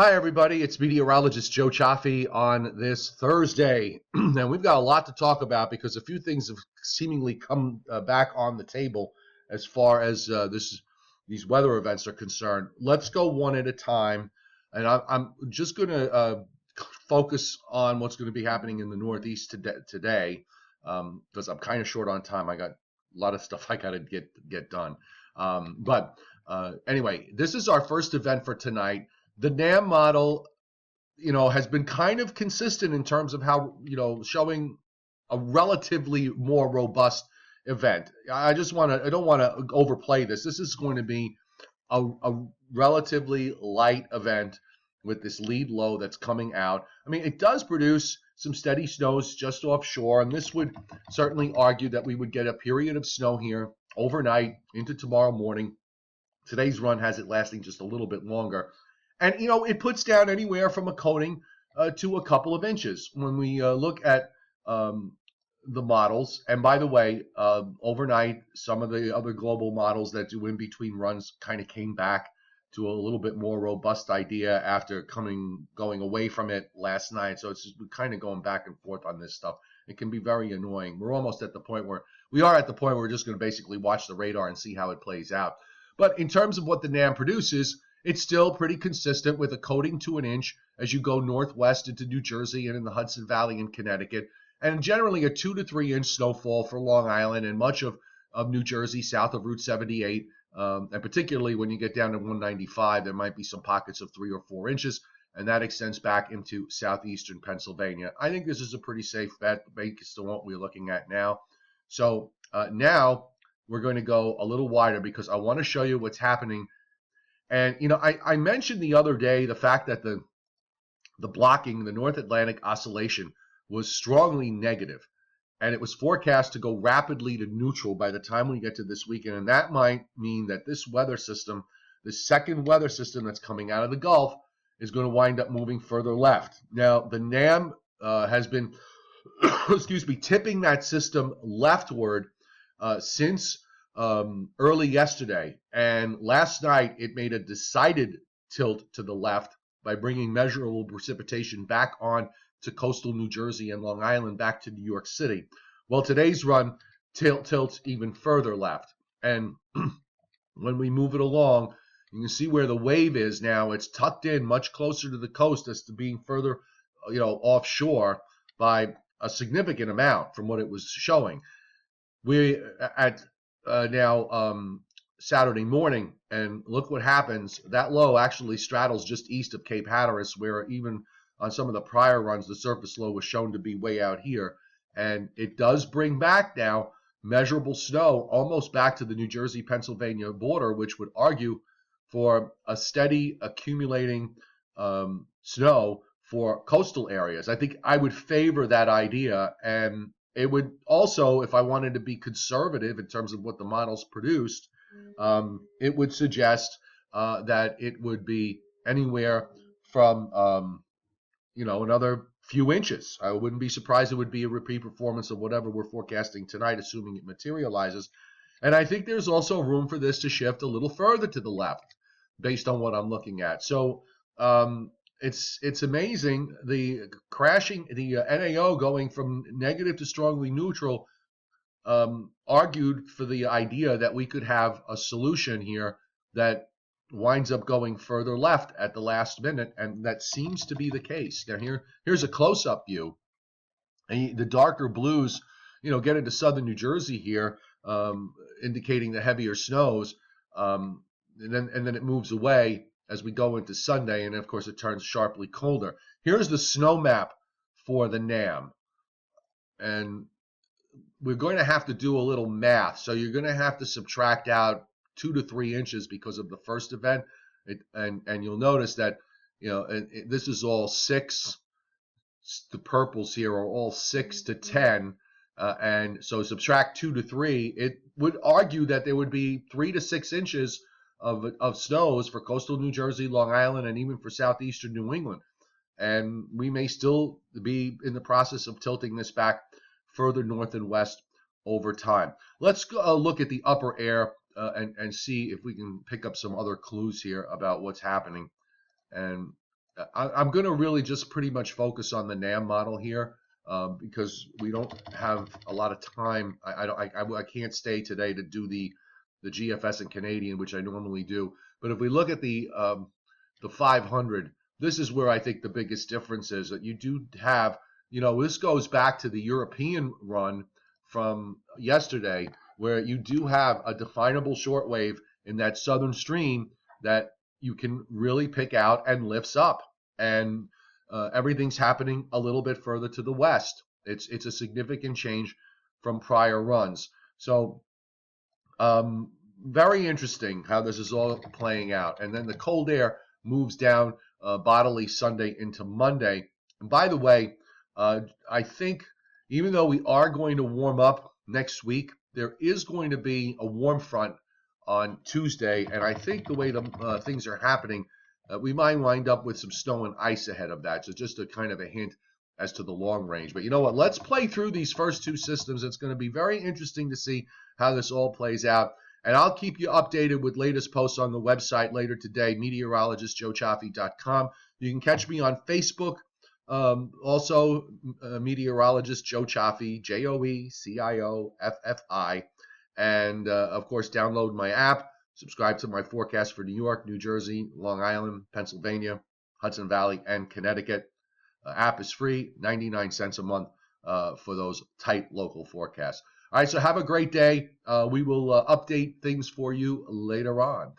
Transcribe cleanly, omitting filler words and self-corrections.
Hi, everybody. It's meteorologist Joe Chaffee on this Thursday. And we've got a lot to talk about because a few things have seemingly come back on the table as far as these weather events are concerned. Let's go one at a time. And I'm just going to focus on what's going to be happening in the Northeast today because I'm kind of short on time. I got a lot of stuff I got to get done. But anyway, this is our first event for tonight. The NAM model, has been kind of consistent in terms of how, showing a relatively more robust event. I don't want to overplay this. This is going to be a relatively light event with this lead low that's coming out. I mean, it does produce some steady snows just offshore, and this would certainly argue that we would get a period of snow here overnight into tomorrow morning. Today's run has it lasting just a little bit longer. And, it puts down anywhere from a coating to a couple of inches. When we look at the models, and by the way, overnight, some of the other global models that do in-between runs kind of came back to a little bit more robust idea after going away from it last night. So it's just kind of going back and forth on this stuff. It can be very annoying. We're almost at the point where we're just going to basically watch the radar and see how it plays out. But in terms of what the NAM produces, it's still pretty consistent with a coating to an inch as you go northwest into New Jersey and in the Hudson Valley and Connecticut, and generally a 2 to 3 inch snowfall for Long Island and much of New Jersey south of Route 78. And particularly when you get down to 195, there might be some pockets of 3 or 4 inches, and that extends back into southeastern Pennsylvania. I think this is a pretty safe bet based on what we're looking at now. So now we're going to go a little wider because I want to show you what's happening. And, I mentioned the other day the fact that the blocking, the North Atlantic oscillation, was strongly negative, and it was forecast to go rapidly to neutral by the time we get to this weekend. And that might mean that this weather system, the second weather system that's coming out of the Gulf, is going to wind up moving further left. Now, the NAM has been, tipping that system leftward since early yesterday, and last night it made a decided tilt to the left by bringing measurable precipitation back on to coastal New Jersey and Long Island back to New York City. Well, today's run tilts even further left, and when we move it along, you can see where the wave is now. It's tucked in much closer to the coast as to being further, offshore by a significant amount from what it was showing. We at now Saturday morning, and look what happens. That low actually straddles just east of Cape Hatteras, where even on some of the prior runs, the surface low was shown to be way out here. And it does bring back now measurable snow almost back to the New Jersey-Pennsylvania border, which would argue for a steady accumulating snow for coastal areas. I think I would favor that idea, and it would also, if I wanted to be conservative in terms of what the models produced, it would suggest that it would be anywhere from, another few inches. I wouldn't be surprised it would be a repeat performance of whatever we're forecasting tonight, assuming it materializes. And I think there's also room for this to shift a little further to the left based on what I'm looking at. So it's amazing, the crashing, the NAO going from negative to strongly neutral argued for the idea that we could have a solution here that winds up going further left at the last minute, and that seems to be the case. Now here's a close-up view. And the darker blues, get into southern New Jersey here, indicating the heavier snows, and then it moves away as we go into Sunday, and of course it turns sharply colder. Here's the snow map for the NAM, and we're going to have to do a little math. So you're going to have to subtract out 2 to 3 inches because of the first event, and you'll notice that this is all 6. The purples here are all 6 to 10, and so subtract 2 to 3. It would argue that there would be 3 to 6 inches of snows for coastal New Jersey, Long Island, and even for southeastern New England. And we may still be in the process of tilting this back further north and west over time. Let's go, look at the upper air and see if we can pick up some other clues here about what's happening. And I'm going to really just pretty much focus on the NAM model here because we don't have a lot of time. I can't stay today to do the GFS and Canadian, which I normally do. But if we look at the 500, this is where I think the biggest difference is that you do have, this goes back to the European run from yesterday, where you do have a definable shortwave in that southern stream that you can really pick out and lifts up, and everything's happening a little bit further to the west. It's a significant change from prior runs. So very interesting how this is all playing out. And then the cold air moves down bodily Sunday into Monday. And by the way, I think even though we are going to warm up next week, there is going to be a warm front on Tuesday. And I think the way the things are happening, we might wind up with some snow and ice ahead of that. So just a kind of a hint as to the long range. But you know what? Let's play through these first two systems. It's going to be very interesting to see how this all plays out. And I'll keep you updated with latest posts on the website later today, meteorologistjoechaffee.com. You can catch me on Facebook. Also, meteorologist Joe Chaffee, JoeCioffi. And, of course, download my app. Subscribe to my forecast for New York, New Jersey, Long Island, Pennsylvania, Hudson Valley, and Connecticut. App is free, 99 cents a month for those tight local forecasts. All right, so have a great day. We will update things for you later on.